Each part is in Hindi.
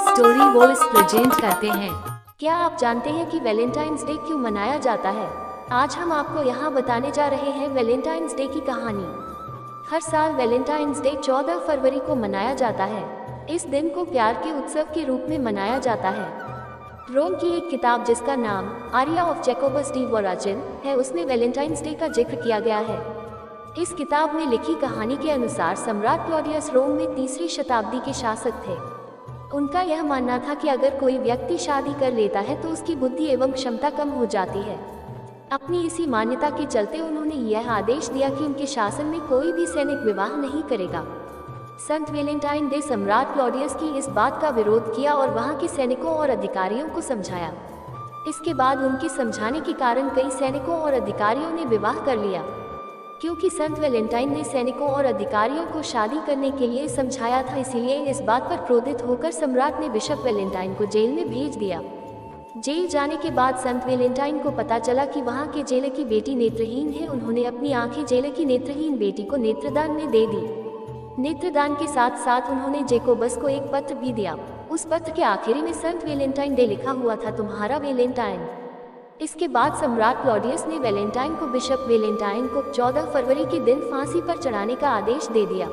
स्टोरी वॉइस प्रेजेंट करते हैं। क्या आप जानते हैं कि वैलेंटाइंस डे क्यों मनाया जाता है? आज हम आपको यहाँ बताने जा रहे हैं वैलेंटाइंस डे की कहानी। हर साल वैलेंटाइंस डे 14 फरवरी को मनाया जाता है। इस दिन को प्यार के उत्सव के रूप में मनाया जाता है। रोम की एक किताब जिसका नाम आरिया ऑफ जैकोबस डी वोराजिन है, उसमें वैलेंटाइंस डे का जिक्र किया गया है। इस किताब में लिखी कहानी के अनुसार सम्राट क्लॉडियस रोम में 3री शताब्दी के शासक थे। उनका यह मानना था कि अगर कोई व्यक्ति शादी कर लेता है तो उसकी बुद्धि एवं क्षमता कम हो जाती है। अपनी इसी मान्यता के चलते उन्होंने यह आदेश दिया कि उनके शासन में कोई भी सैनिक विवाह नहीं करेगा। संत वैलेंटाइन डे सम्राट क्लॉडियस की इस बात का विरोध किया और वहां के सैनिकों और अधिकारियों को समझाया। इसके बाद उनके समझाने के कारण कई सैनिकों और अधिकारियों ने विवाह कर लिया। क्योंकि संत वैलेंटाइन ने सैनिकों और अधिकारियों को शादी करने के लिए समझाया था, इसीलिए इस बात पर क्रोधित होकर सम्राट ने बिशप वैलेंटाइन को जेल में भेज दिया। जेल जाने के बाद संत वैलेंटाइन को पता चला कि वहां के जेलर की बेटी नेत्रहीन है। उन्होंने अपनी आंखें जेलर की नेत्रहीन बेटी को नेत्रदान में दे दी। नेत्रदान के साथ साथ उन्होंने जैकोबस को एक पत्र भी दिया। उस पत्र के आखिरी में संत वैलेंटाइन डे लिखा हुआ था, तुम्हारा वैलेंटाइन। इसके बाद सम्राट क्लॉडियस ने वैलेंटाइन को बिशप वैलेंटाइन को 14 फरवरी के दिन फांसी पर चढ़ाने का आदेश दे दिया।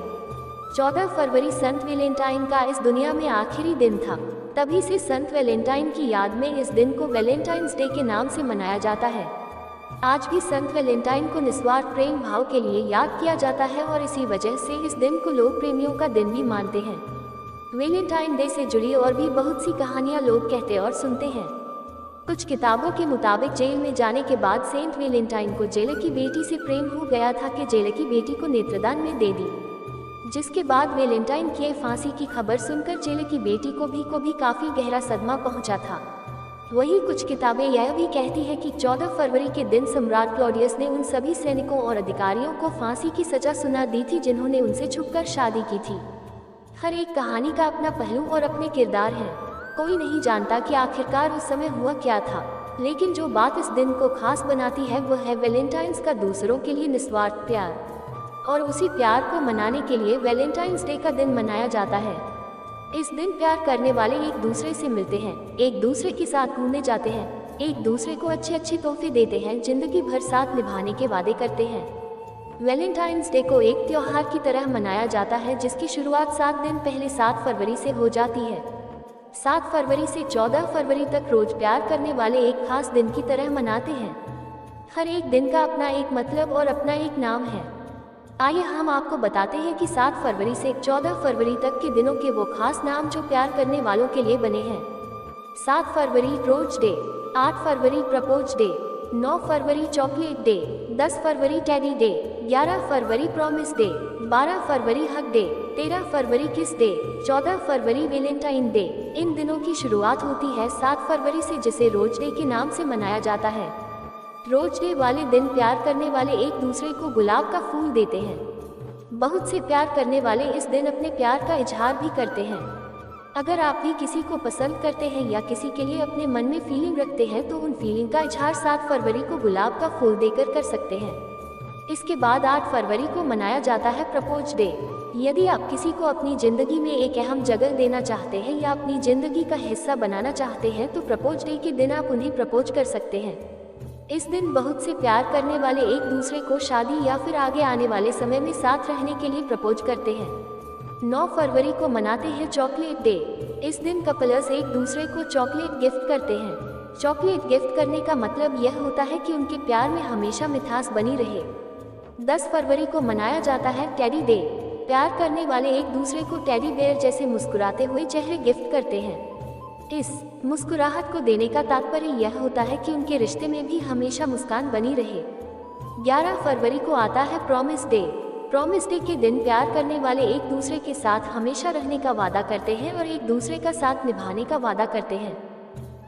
14 फरवरी संत वैलेंटाइन का इस दुनिया में आखिरी दिन था। तभी से संत वैलेंटाइन की याद में इस दिन को वैलेंटाइंस डे के नाम से मनाया जाता है। आज भी संत वैलेंटाइन को निस्वार्थ प्रेम भाव के लिए याद किया जाता है और इसी वजह से इस दिन को लोग प्रेमियों का दिन भी मानते हैं। वैलेंटाइन डे से जुड़ी और भी बहुत सी कहानियां लोग कहते और सुनते हैं। कुछ किताबों के मुताबिक जेल में जाने के बाद सेंट वैलेंटाइन को जेलर की बेटी से प्रेम हो गया था कि जेलर की बेटी को नेत्रदान में दे दी, जिसके बाद वैलेंटाइन की फांसी की खबर सुनकर जेलर की बेटी को भी काफी गहरा सदमा पहुंचा था। वहीं कुछ किताबें यह भी कहती है कि 14 फरवरी के दिन सम्राट क्लॉडियस ने उन सभी सैनिकों और अधिकारियों को फांसी की सजा सुना दी थी जिन्होंने उनसे छुपकर शादी की थी। हर एक कहानी का अपना पहलू और अपने किरदार हैं। कोई नहीं जानता कि आखिरकार उस समय हुआ क्या था, लेकिन जो बात इस दिन को खास बनाती है वह है वैलेंटाइंस का दूसरों के लिए निस्वार्थ प्यार। और उसी प्यार को मनाने के लिए वैलेंटाइंस डे का दिन मनाया जाता है। इस दिन प्यार करने वाले एक दूसरे से मिलते हैं, एक दूसरे के साथ घूमने जाते हैं, एक दूसरे को अच्छे अच्छे तोहफे देते हैं, जिंदगी भर साथ निभाने के वादे करते हैं। वैलेंटाइंस डे को एक त्योहार की तरह मनाया जाता है जिसकी शुरुआत 7 दिन पहले 7 फरवरी से हो जाती है। 7 फरवरी से 14 फरवरी तक रोज प्यार करने वाले एक खास दिन की तरह मनाते हैं। हर एक दिन का अपना एक मतलब और अपना एक नाम है। आइए हम आपको बताते हैं कि 7 फरवरी से 14 फरवरी तक के दिनों के वो खास नाम जो प्यार करने वालों के लिए बने हैं। 7 फरवरी रोज डे, 8 फरवरी प्रपोज डे, 9 फरवरी चॉकलेट डे, 10 फरवरी टेडी डे, 11 फरवरी प्रॉमिस डे, 12 फरवरी हग डे, 13 फरवरी किस डे, 14 फरवरी वैलेंटाइन डे। इन दिनों की शुरुआत होती है 7 फरवरी से, जिसे रोज डे के नाम से मनाया जाता है। रोज डे वाले दिन प्यार करने वाले एक दूसरे को गुलाब का फूल देते हैं। बहुत से प्यार करने वाले इस दिन अपने प्यार का इजहार भी करते हैं। अगर आप भी किसी को पसंद करते हैं या किसी के लिए अपने मन में फीलिंग रखते हैं तो उन फीलिंग का इजहार 7 फरवरी को गुलाब का फूल देकर कर सकते हैं। इसके बाद 8 फरवरी को मनाया जाता है प्रपोज डे। यदि आप किसी को अपनी जिंदगी में एक अहम जगह देना चाहते हैं या अपनी जिंदगी का हिस्सा बनाना चाहते हैं तो प्रपोज डे के दिन आप उन्हें प्रपोज कर सकते हैं। इस दिन बहुत से प्यार करने वाले एक दूसरे को शादी या फिर आगे आने वाले समय में साथ रहने के लिए प्रपोज करते हैं। 9 फरवरी को मनाते हैं चॉकलेट डे। इस दिन कपल्स एक दूसरे को चॉकलेट गिफ्ट करते हैं। चॉकलेट गिफ्ट करने का मतलब यह होता है कि उनके प्यार में हमेशा मिठास बनी रहे। 10 फरवरी को मनाया जाता है टेडी डे। प्यार करने वाले एक दूसरे को टेडी बेयर जैसे मुस्कुराते हुए चेहरे गिफ्ट करते हैं। इस मुस्कुराहट को देने का तात्पर्य यह होता है कि उनके रिश्ते में भी हमेशा मुस्कान बनी रहे। 11 फरवरी को आता है प्रॉमिस डे। प्रॉमिस डे के दिन प्यार करने वाले एक दूसरे के साथ हमेशा रहने का वादा करते हैं और एक दूसरे का साथ निभाने का वादा करते हैं।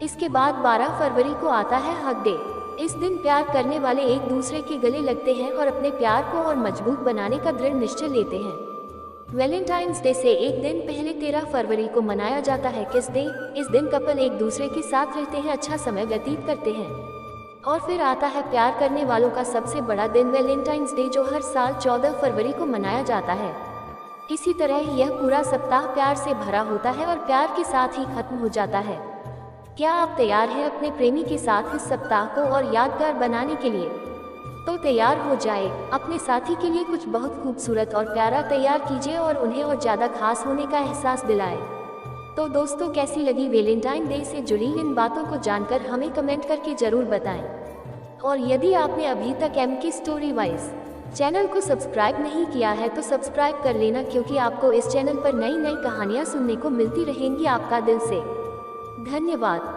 इसके बाद 12 फरवरी को आता है हग डे। इस दिन प्यार करने वाले एक दूसरे के गले लगते हैं और अपने प्यार को और मजबूत बनाने का दृढ़ निश्चय लेते हैं। वैलेंटाइंस डे से एक दिन पहले 13 फरवरी को मनाया जाता है किस डे। इस दिन कपल एक दूसरे के साथ रहते हैं, अच्छा समय व्यतीत करते हैं। और फिर आता है प्यार करने वालों का सबसे बड़ा दिन वैलेंटाइंस डे, जो हर साल 14 फरवरी को मनाया जाता है। इसी तरह यह पूरा सप्ताह प्यार से भरा होता है और प्यार के साथ ही खत्म हो जाता है। क्या आप तैयार हैं अपने प्रेमी के साथ इस सप्ताह को और यादगार बनाने के लिए? तो तैयार हो जाए, अपने साथी के लिए कुछ बहुत खूबसूरत और प्यारा तैयार कीजिए और उन्हें और ज़्यादा खास होने का एहसास दिलाएं। तो दोस्तों, कैसी लगी वैलेंटाइन डे से जुड़ी इन बातों को जानकर हमें कमेंट करके ज़रूर बताएं। और यदि आपने अभी तक MK स्टोरी वाइज चैनल को सब्सक्राइब नहीं किया है तो सब्सक्राइब कर लेना, क्योंकि आपको इस चैनल पर नई नई कहानियाँ सुनने को मिलती रहेंगी। आपका दिल से धन्यवाद।